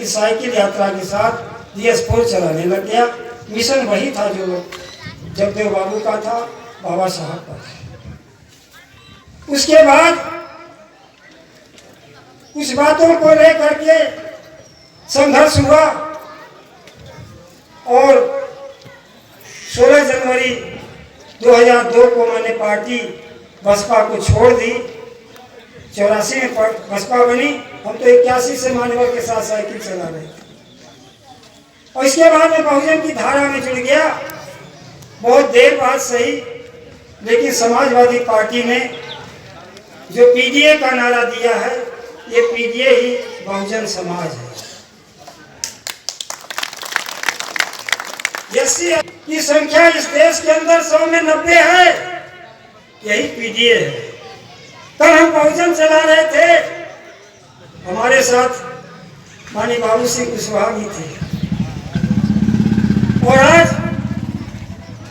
उनकी साइकिल यात्रा के साथ DS4 चलाने लग गया। मिशन वही था जो जगदेव बाबू का था, बाबा साहब का था। उसके बाद कुछ बातों को लेकर के संघर्ष हुआ और 16 जनवरी 2002 को मैंने पार्टी बसपा को छोड़ दी। 84 में बसपा बनी। हम तो 81 से मान्यवर के साथ साइकिल चला रहे थे और इसके बाद में बहुजन की धारा में जुड़ गया। बहुत देर बाद सही, लेकिन समाजवादी पार्टी ने जो PDA का नारा दिया है, ये PDA ही बहुजन समाज है। SC की संख्या इस देश के अंदर 100 में 90 है, यही PDA है। कल हम बहुजन चला रहे थे, हमारे साथ माननीय बाबू सिंह कुशवाहा भी थे और आज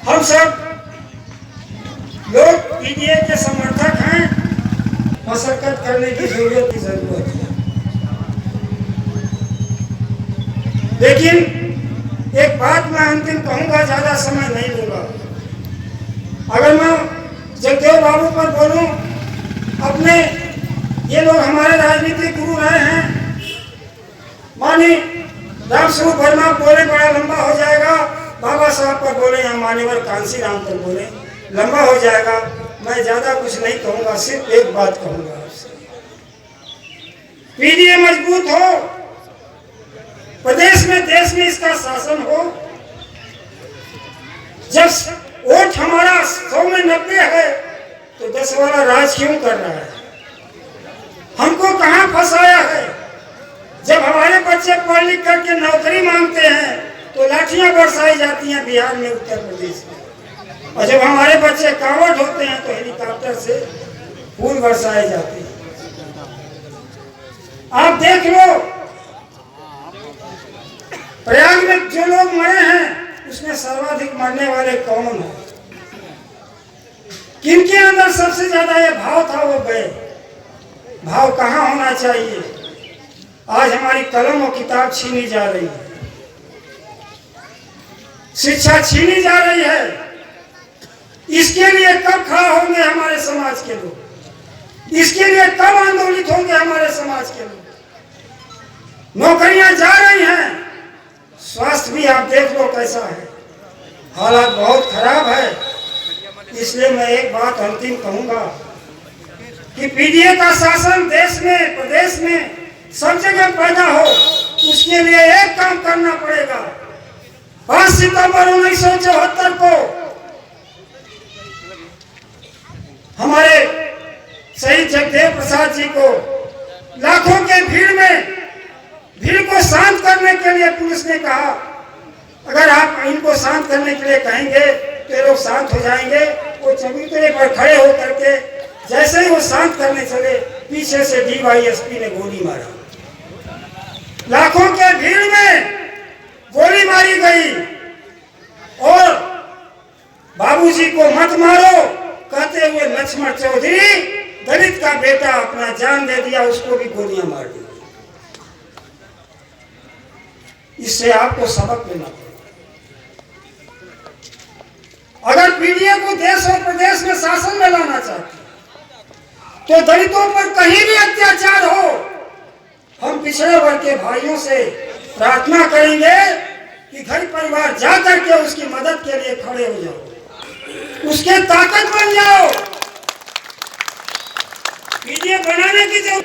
हम सब लोग PDA के समर्थक हैं। मशक्कत करने की जरूरत है, लेकिन एक बात मैं अंतिम कहूंगा, ज्यादा समय नहीं लूंगा। अगर मैं जगदेव बाबू पर बोलूं, अपने ये लोग हमारे राजनीतिक गुरु रहे हैं। मानी राम स्वरूप वर्मा बोले बड़ा लंबा हो जाएगा, बाबा साहब पर बोले या मान्यवर कांसी राम पर बोले लंबा हो जाएगा। मैं ज्यादा कुछ नहीं कहूंगा, सिर्फ एक बात कहूंगा आपसे, PDA मजबूत हो, प्रदेश में देश में इसका शासन हो। जब वोट हमारा 100 में 90 है तो 10 वाला राज क्यों कर रहा है? हमको कहां फंसाया है? जब हमारे बच्चे पढ़ लिख करके नौकरी मांगते हैं तो लाठियां बरसाई जाती हैं बिहार में, उत्तर प्रदेश में, और जब हमारे बच्चे कांवड़ होते हैं तो हेलीकॉप्टर से फूल बरसाए जाते हैं। आप देख लो, प्रयाग में जो लोग मरे हैं उसमें सर्वाधिक मरने वाले कौन हैं? किनके अंदर सबसे ज्यादा ये भाव था, वो गए। भाव कहाँ होना चाहिए? आज हमारी कलम और किताब छीनी जा रही है, शिक्षा छीनी जा रही है। इसके लिए कब खड़ा होंगे हमारे समाज के लोग? इसके लिए कब आंदोलित होंगे हमारे समाज के लोग? नौकरियां जा रही हैं, स्वास्थ्य भी आप देख लो कैसा है, हालात बहुत खराब है। इसलिए मैं एक बात अंतिम कहूंगा कि PDA का शासन देश में, प्रदेश में सब जगह पैदा हो, उसके लिए एक काम करना पड़ेगा। 5 सितंबर 1974 को हमारे शहीद जगदेव प्रसाद जी को लाखों के भीड़ को शांत करने के लिए पुलिस ने कहा, अगर आप इनको शांत करने के लिए कहेंगे तो ये लोग शांत हो जाएंगे। वो चबूतरे पर खड़े होकर के जैसे ही वो शांत करने चले, पीछे से DYSP ने गोली मारा। लाखों के भीड़ में गोली मारी गई और बाबूजी को मत मारो कहते हुए लक्ष्मण चौधरी, दलित का बेटा, अपना जान दे दिया, उसको भी गोलियां मार दी। इससे आपको सबक लेना पड़ेगा। अगर PDA को देश और प्रदेश में शासन में लाना चाहते तो दलितों पर कहीं भी अत्याचार हो, हम पिछड़े वर्ग के भाइयों से प्रार्थना करेंगे कि घर परिवार जाकर के उसकी मदद के लिए खड़े हो जाओ, उसके ताकत बन जाओ। PDA बनाने की जो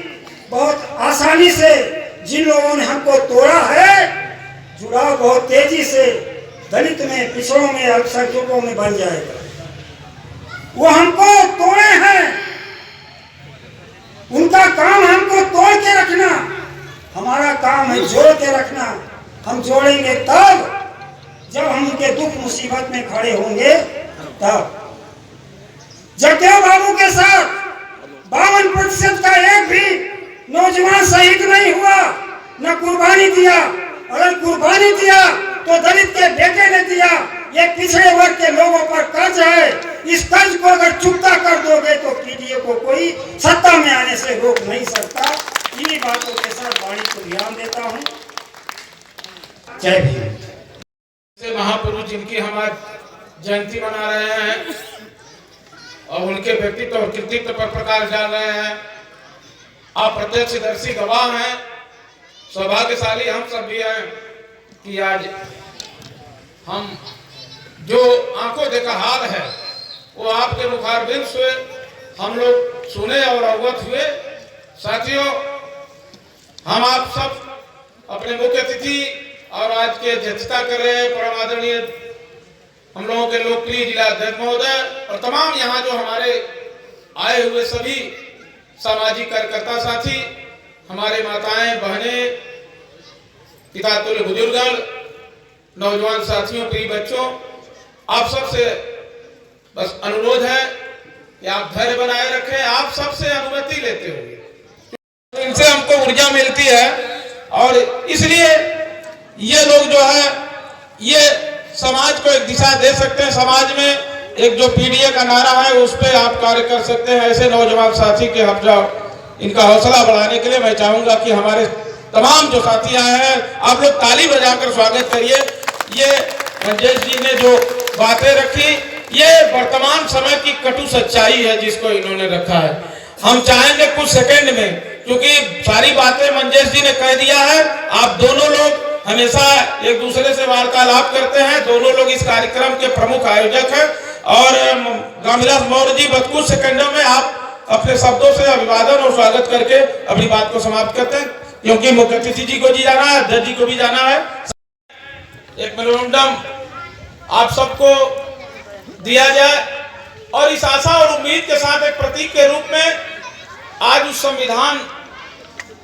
बहुत आसानी से जिन लोगों ने हमको तोड़ा है, जुड़ाव बहुत तेजी से दलित में, पिछड़ों में, अल्पसंख्यकों में बन जाएगा। वो हमको तोड़े हैं, उनका काम हमको तोड़ के रखना, हमारा काम है जोड़ के रखना। हम जोड़ेंगे तब जब हम उनके दुख मुसीबत में खड़े होंगे तब। जगदेव बाबू के साथ 52% का एक भी नौजवान शहीद नहीं हुआ, न कुर्बानी दिया। अगर कुर्बानी दिया तो दलित के बेटे ने दिया। ये पिछड़े वर्ग के लोगों पर कर्ज है, इस कर्ज को अगर चुकता कर दोगे तो PDA को कोई सत्ता में आने से रोक नहीं सकता। इन्हीं बातों के साथ वाणी को ध्यान देता हूँ। जय भीम। से महापुरुष जिनकी हम आज जयंती मना रहे हैं और उनके व्यक्तित्व और कृतित्व पर प्रकाश डाल रहे हैं, आप प्रत्यक्षदर्शी गवाह हैं। सौभाग्यशाली हम सब भी हैं कि आज हम जो आंखों देखा हाल है वो आपके मुखारबिंद से हम लोग सुने और अवगत हुए। साथियों, हम आप सब अपने मुख्य अतिथि और आज के अध्यक्षता कर रहे हैं परम आदरणीय हम लोगों के लोकप्रिय जिला अध्यक्ष महोदय और तमाम यहाँ जो हमारे आए हुए सभी सामाजिक कार्यकर्ता साथी, हमारे माताएं बहनें, पिता तुल्य बुजुर्गगण, नौजवान साथियों, प्रिय बच्चों, आप सबसे बस अनुरोध है कि आप धैर्य बनाए रखें। आप सबसे अनुमति लेते होंगे, इनसे हमको ऊर्जा मिलती है और इसलिए ये लोग जो है ये समाज को एक दिशा दे सकते हैं। समाज में एक जो पीडीए का नारा है उस पर आप कार्य कर सकते हैं। ऐसे नौजवान साथी के हम जाओ, इनका हौसला बढ़ाने के लिए मैं चाहूंगा कि हमारे तमाम जो साथी आए हैं आप लोग ताली बजाकर स्वागत करिए। ये मंजेश जी ने जो बातें रखी ये वर्तमान समय की कटु सच्चाई है जिसको इन्होंने रखा है। हम चाहेंगे कुछ सेकंड में, क्योंकि सारी बातें मंजेश जी ने कह दिया है। आप दोनों लोग हमेशा एक दूसरे से वार्तालाप करते हैं, दोनों लोग इस कार्यक्रम के प्रमुख आयोजक हैं और रामविलास मौर्य जी बस कुछ सेकंडों में आप अपने शब्दों से अभिवादन और स्वागत करके अपनी बात को समाप्त करते हैं, क्योंकि मुख्य अतिथि जी को भी जाना है, अध्यक्ष जी को भी जाना है। एक मेमोरेंडम आप सबको दिया जाए और इस आशा और उम्मीद के साथ एक प्रतीक के रूप में आज उस संविधान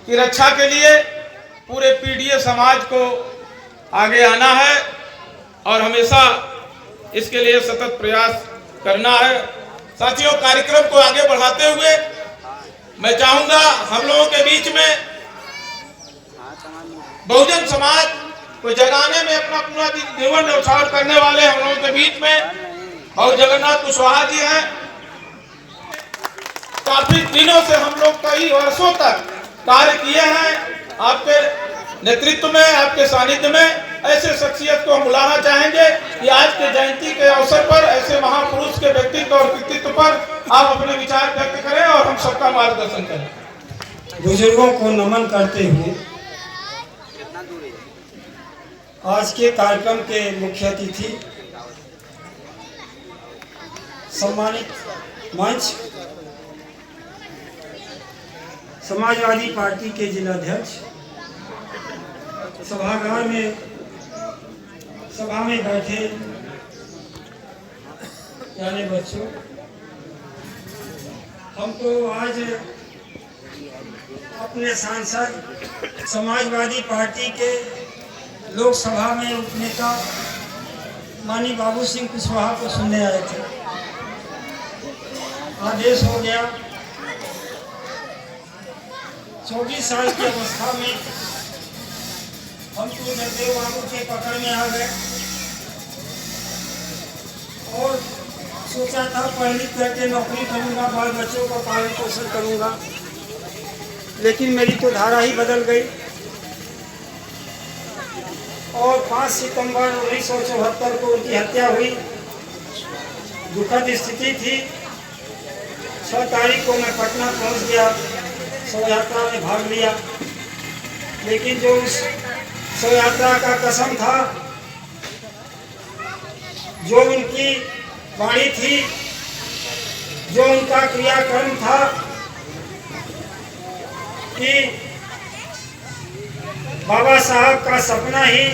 की रक्षा के लिए पूरे पीडीए समाज को आगे आना है और हमेशा इसके लिए सतत प्रयास करना है। साथियों, कार्यक्रम को आगे बढ़ाते हुए मैं चाहूंगा हम लोगों के बीच में बहुजन समाज को जगाने में अपना पूरा जीवन न्यौछावर करने वाले हम लोगों के बीच में और जगन्नाथ कुशवाहा जी हैं। काफी दिनों से हम लोग कई वर्षों तक कार्य किए हैं आपके नेतृत्व में, आपके सानिध्य में। ऐसे शख्सियत को हम बुलाना चाहेंगे कि आज के जयंती के अवसर पर ऐसे महापुरुष के व्यक्तित्व और कृतित्व पर आप अपने विचार व्यक्त करें और हम सबका मार्गदर्शन करें। बुजुर्गों को नमन करते हुए आज के कार्यक्रम के मुख्य अतिथि सम्मानित मंच समाजवादी पार्टी के जिलाध्यक्ष, सभागार में सभा में बैठे जाने बच्चों, हमको आज अपने सांसद समाजवादी पार्टी के लोकसभा में उपनेता माननीय बाबू सिंह कुशवाहा को सुनने आए थे। आदेश हो गया, 24 साल की अवस्था में हम तो जगदेव बाबू के पकड़ में आ गए और सोचा था पढ़ लिख करके नौकरी करूंगा, बाल बच्चों का पालन पोषण करूंगा, लेकिन मेरी तो धारा ही बदल गई और 5 सितंबर 1974 को उनकी हत्या हुई। दुखद स्थिति थी। 6 तारीख को मैं पटना पहुंच गया, शव यात्रा में भाग लिया, लेकिन जो उस शव यात्रा का कसम था, जो उनकी वाणी थी, जो उनका क्रियाक्रम था कि बाबा साहब का सपना ही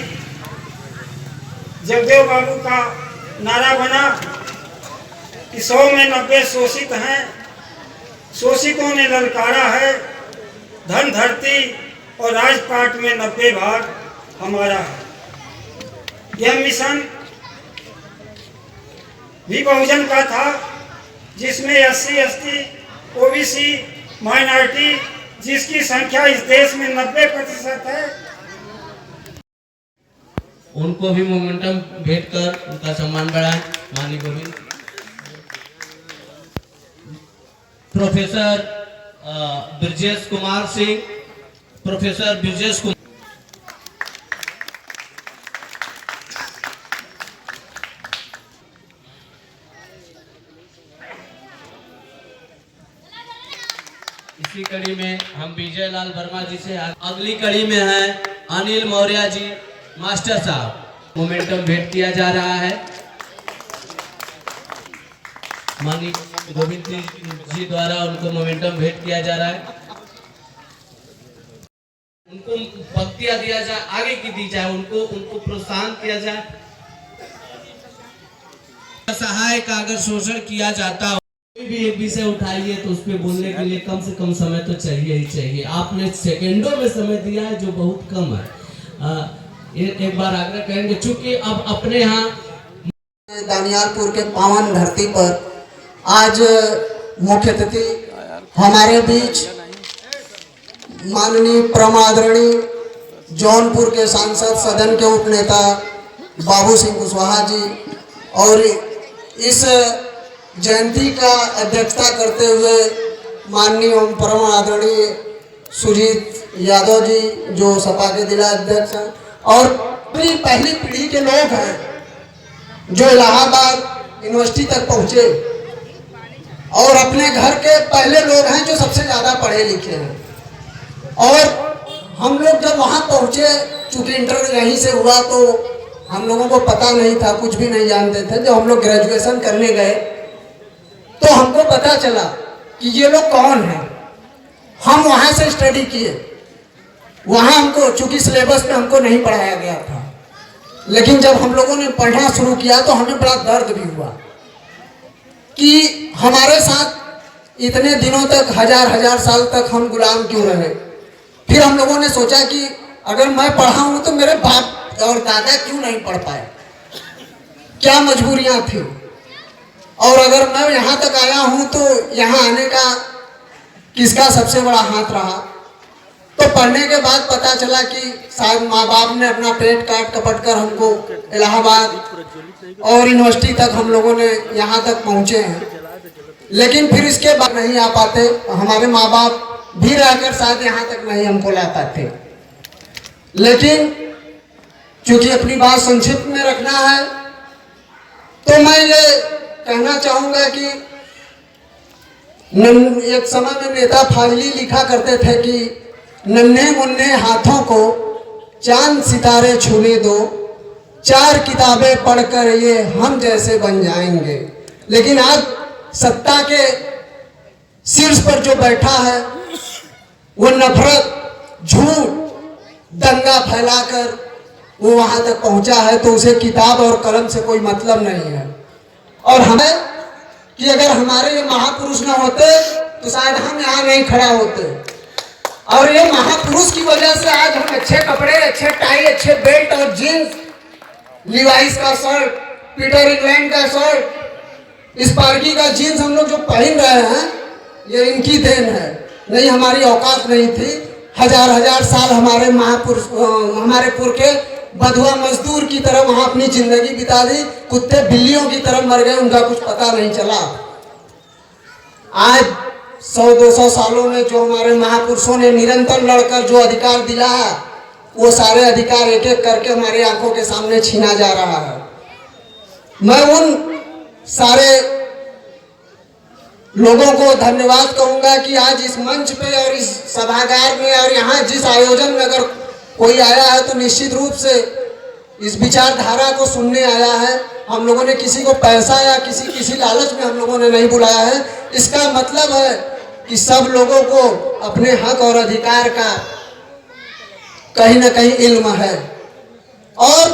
जगदेव बाबू का नारा बना कि 100 में 90 शोषित हैं, शोषितों ने ललकारा है, धन धरती और राजपाट में 90 भाग हमारा है। यह मिशन भी बहुजन का था, जिसमें SC ST OBC माइनॉरिटी जिसकी संख्या इस देश में 90% है, उनको भी मोमेंटम भेंट कर उनका सम्मान बढ़ाएं। माननीय गोविंद प्रोफेसर ब्रजेश कुमार सिंह, प्रोफेसर ब्रजेश कुमार इसी कड़ी में हम विजय लाल वर्मा जी से अगली कड़ी में है अनिल मौर्य जी मास्टर साहब। मोमेंटम भेंट किया जा रहा है। माननीय गोविंद जी द्वारा उनको मोमेंटम भेंट किया जा रहा है। उनको पक्तियां दिया जाए, आगे की दी जाए, उनको प्रोत्साहन किया जाए। सहाय का अगर शोषण किया जाता हो, कोई भी एक विषय उठाइए तो उस पर बोलने के लिए कम से कम समय तो चाहिए ही चाहिए। आपने सेकंडों में समय दिया है जो बहुत कम है। एक बार आग्रह करेंगे, चूंकि अब अपने यहाँ दानियालपुर के पावन धरती पर आज मुख्य अतिथि हमारे बीच माननीय परम आदरणीय जौनपुर के सांसद सदन के उपनेता बाबू सिंह कुशवाहा जी और इस जयंती का अध्यक्षता करते हुए माननीय परम आदरणीय सुजीत यादव जी जो सपा के जिला अध्यक्ष हैं और पहली पीढ़ी के लोग हैं जो इलाहाबाद यूनिवर्सिटी तक पहुँचे और अपने घर के पहले लोग हैं जो सबसे ज़्यादा पढ़े लिखे हैं। और हम लोग जब वहाँ पहुँचे, चूँकि इंटर यहीं से हुआ तो हम लोगों को पता नहीं था, कुछ भी नहीं जानते थे। जब हम लोग ग्रेजुएशन करने गए तो हमको पता चला कि ये लोग कौन हैं। हम वहाँ से स्टडी किए। वहाँ हमको चूँकि सिलेबस में हमको नहीं पढ़ाया गया था, लेकिन जब हम लोगों ने पढ़ना शुरू किया तो हमें बड़ा दर्द भी हुआ कि हमारे साथ इतने दिनों तक हजार साल तक हम गुलाम क्यों रहे। फिर हम लोगों ने सोचा कि अगर मैं पढ़ा हूँ तो मेरे बाप और दादा क्यों नहीं पढ़ पाए, क्या मजबूरियाँ थी। और अगर मैं यहाँ तक आया हूँ तो यहाँ आने का किसका सबसे बड़ा हाथ रहा। तो पढ़ने के बाद पता चला कि शायद माँ बाप ने अपना पेट काट कपट कर हमको इलाहाबाद और यूनिवर्सिटी तक हम लोगों ने यहाँ तक पहुँचे हैं। लेकिन फिर इसके बाद नहीं आ पाते, हमारे माँ बाप भी रहकर शायद यहाँ तक नहीं हमको ला पाते। लेकिन चूंकि अपनी बात संक्षिप्त में रखना है तो मैं ये कहना चाहूँगा कि एक समय में नेता फाजली लिखा करते थे कि नन्हे मुन्ने हाथों को चांद सितारे छूने दो, 4 किताबें पढ़कर ये हम जैसे बन जाएंगे। लेकिन आज सत्ता के शीर्ष पर जो बैठा है वो नफरत, झूठ, दंगा फैलाकर वो वहां तक पहुंचा है, तो उसे किताब और कलम से कोई मतलब नहीं है। और हमें कि अगर हमारे ये महापुरुष न होते तो शायद हम यहाँ नहीं खड़ा होते। और ये महापुरुष की वजह से आज हम अच्छे कपड़े, अच्छे टाई, अच्छे बेल्ट और जीन्स, लिवाइस का शर्ट, पीटर इंग्लैंड का शर्ट, स्पार्की का जीन्स हम लोग जो पहन रहे हैं ये इनकी देन है। नहीं, हमारी औकात नहीं थी। हजार साल हमारे महापुरुष हमारे पुरखे बधुआ मजदूर की तरह वहाँ अपनी जिंदगी बिता दी, कुत्ते बिल्लियों की तरह मर गए, उनका कुछ पता नहीं चला। आज 100-200 सालों में जो हमारे महापुरुषों ने निरंतर लड़कर जो अधिकार दिला है वो सारे अधिकार एक एक करके हमारी आंखों के सामने छीना जा रहा है। मैं उन सारे लोगों को धन्यवाद कहूंगा कि आज इस मंच पे और इस सभागार में और यहाँ जिस आयोजन में अगर कोई आया है तो निश्चित रूप से इस विचारधारा को सुनने आया है। हम लोगों ने किसी को पैसा या किसी लालच में हम लोगों ने नहीं बुलाया है। इसका मतलब है कि सब लोगों को अपने हक और अधिकार का कहीं ना कहीं इल्म है। और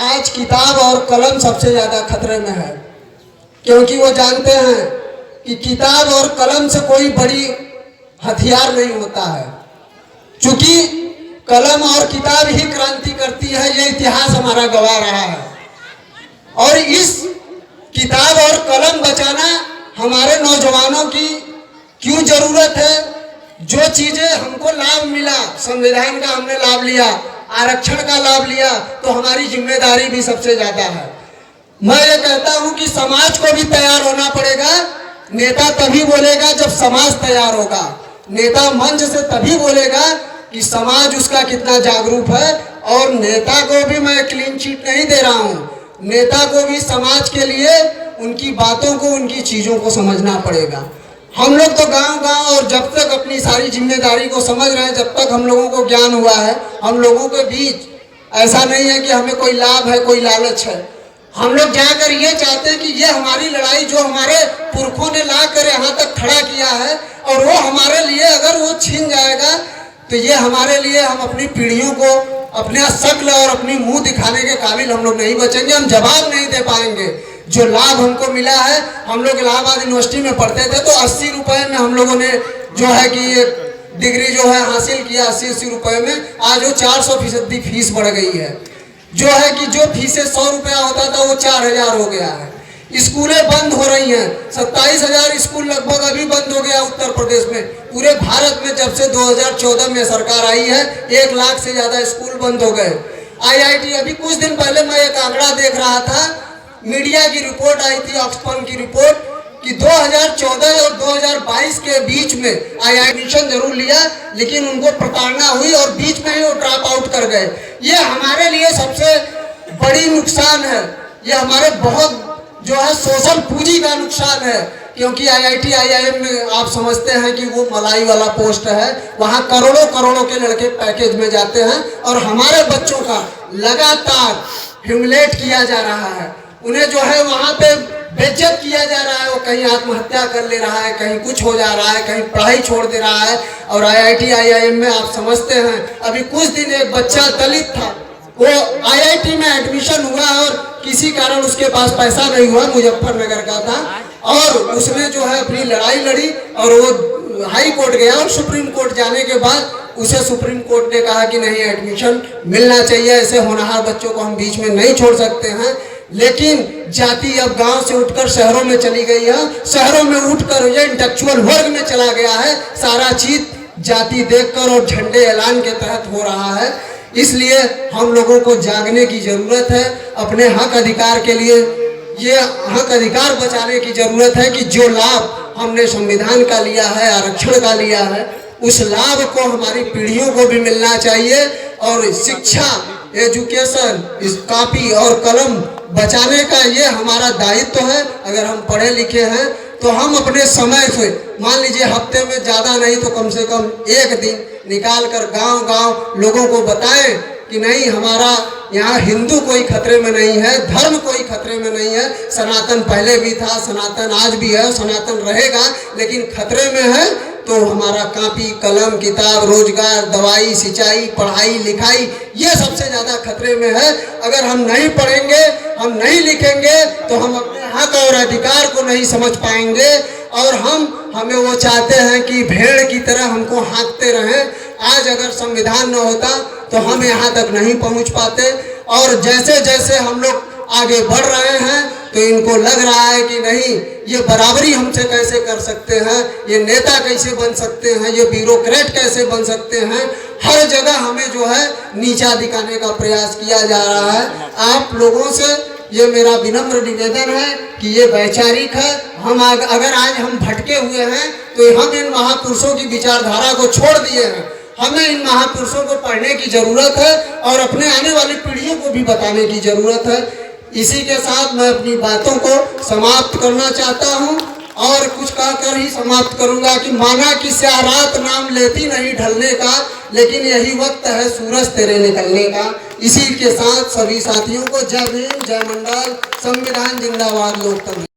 आज किताब और कलम सबसे ज़्यादा खतरे में है, क्योंकि वो जानते हैं कि किताब और कलम से कोई बड़ी हथियार नहीं होता है। चूंकि कलम और किताब ही क्रांति करती है, ये इतिहास हमारा गवाह रहा है। और इस किताब और कलम बचाना हमारे नौजवानों की क्यों जरूरत है। जो चीजें हमको लाभ मिला, संविधान का हमने लाभ लिया, आरक्षण का लाभ लिया, तो हमारी जिम्मेदारी भी सबसे ज्यादा है। मैं ये कहता हूं कि समाज को भी तैयार होना पड़ेगा। नेता तभी बोलेगा जब समाज तैयार होगा। नेता मंच से तभी बोलेगा कि समाज उसका कितना जागरूक है। और नेता को भी मैं क्लीन चिट नहीं दे रहा हूँ, नेता को भी समाज के लिए उनकी बातों को, उनकी चीज़ों को समझना पड़ेगा। हम लोग तो गांव-गांव और जब तक अपनी सारी जिम्मेदारी को समझ रहे हैं, जब तक हम लोगों को ज्ञान हुआ है, हम लोगों के बीच ऐसा नहीं है कि हमें कोई लाभ है, कोई लालच है। हम लोग जाकर ये चाहते हैं कि ये हमारी लड़ाई जो हमारे पुरखों ने लाकर यहाँ तक खड़ा किया है, और वो हमारे लिए अगर वो छीन जाएगा तो ये हमारे लिए, हम अपनी पीढ़ियों को अपना शक्ल और अपनी मुंह दिखाने के काबिल हम लोग नहीं बचेंगे, हम जवाब नहीं दे पाएंगे। जो लाभ हमको मिला है, हम लोग इलाहाबाद यूनिवर्सिटी में पढ़ते थे तो 80 रुपए में हम लोगों ने जो है कि ये डिग्री जो है हासिल किया, 80 रुपए में। आज वो 400% फीस बढ़ गई है। जो है कि जो फीसें 100 रुपया होता था वो 4000 हो गया है। स्कूलें बंद हो रही हैं, 27,000 स्कूल लगभग अभी बंद हो गया उत्तर प्रदेश में। पूरे भारत में जब से 2014 में सरकार आई है, 1 लाख से ज्यादा स्कूल बंद हो गए। IIT अभी कुछ दिन पहले मैं एक आंकड़ा देख रहा था, मीडिया की रिपोर्ट आई थी, ऑक्सफर्ड की रिपोर्ट, कि 2014 और 2022 के बीच में एडमिशन जरूर लिया, लेकिन उनको प्रताड़ना हुई और बीच में ही वो ड्रॉप आउट कर गए। ये हमारे लिए सबसे बड़ी नुकसान है। ये हमारे बहुत जो है सोशल पूंजी का नुकसान है, क्योंकि IIT IIM में आप समझते हैं कि वो मलाई वाला पोस्ट है, वहाँ करोड़ों करोड़ों के लड़के पैकेज में जाते हैं और हमारे बच्चों का लगातार ह्यूमिलेट किया जा रहा है। उन्हें जो है वहाँ पे बेइज्जत किया जा रहा है, वो कहीं आत्महत्या कर ले रहा है, कहीं कुछ हो जा रहा है, कहीं पढ़ाई छोड़ दे रहा है। और IIT IIM में आप समझते हैं, अभी कुछ दिन एक बच्चा दलित था, वो IIT में एडमिशन हुआ और किसी कारण उसके पास पैसा नहीं हुआ, मुजफ्फरनगर का था, और उसने जो है अपनी लड़ाई लड़ी और वो हाई कोर्ट गया और सुप्रीम कोर्ट जाने के बाद उसे सुप्रीम कोर्ट ने कहा कि नहीं, एडमिशन मिलना चाहिए, ऐसे होनहार बच्चों को हम बीच में नहीं छोड़ सकते हैं। लेकिन जाति अब गांव से उठकर शहरों में चली गई है, शहरों में उठकर ये इंटेलेक्चुअल वर्ग में चला गया है। सारा चीज जाति देखकर और झंडे ऐलान के तहत हो रहा है। इसलिए हम लोगों को जागने की जरूरत है, अपने हक अधिकार के लिए ये हक अधिकार बचाने की जरूरत है कि जो लाभ हमने संविधान का लिया है, आरक्षण का लिया है, उस लाभ को हमारी पीढ़ियों को भी मिलना चाहिए। और शिक्षा, एजुकेशन, इस कॉपी और कलम बचाने का ये हमारा दायित्व है। अगर हम पढ़े लिखे हैं तो हम अपने समय से, मान लीजिए हफ्ते में ज़्यादा नहीं तो कम से कम एक दिन निकाल कर गांव-गांव लोगों को बताएं कि नहीं, हमारा यहाँ हिंदू कोई खतरे में नहीं है, धर्म कोई खतरे में नहीं है। सनातन पहले भी था, सनातन आज भी है, सनातन रहेगा, लेकिन खतरे में है तो हमारा कॉपी कलम, किताब, रोजगार, दवाई, सिंचाई, पढ़ाई लिखाई, ये सबसे ज़्यादा खतरे में है। अगर हम नहीं पढ़ेंगे, हम नहीं लिखेंगे तो हम अपने हक और अधिकार को नहीं समझ पाएंगे, और हमें वो चाहते हैं कि भेड़ की तरह हमको हाँकते रहें। आज अगर संविधान न होता तो हम यहाँ तक नहीं पहुँच पाते। और जैसे जैसे हम लोग आगे बढ़ रहे हैं तो इनको लग रहा है कि नहीं, ये बराबरी हमसे कैसे कर सकते हैं, ये नेता कैसे बन सकते हैं, ये ब्यूरोक्रेट कैसे बन सकते हैं। हर जगह हमें जो है नीचा दिखाने का प्रयास किया जा रहा है। आप लोगों से ये मेरा विनम्र निवेदन है कि ये वैचारिक है। हम अगर आज हम भटके हुए हैं तो हम इन महापुरुषों की विचारधारा को छोड़ दिए हैं। हमें इन महापुरुषों को पढ़ने की जरूरत है और अपने आने वाली पीढ़ियों को भी बताने की जरूरत है। इसी के साथ मैं अपनी बातों को समाप्त करना चाहता हूं, और कुछ कहकर ही समाप्त करूंगा कि माना कि स्याह रात नाम लेती नहीं ढलने का, लेकिन यही वक्त है सूरज तेरे निकलने का। इसी के साथ सभी साथियों को जय भीम, जय मंडल, संविधान जिंदाबाद, लोकतंत्र।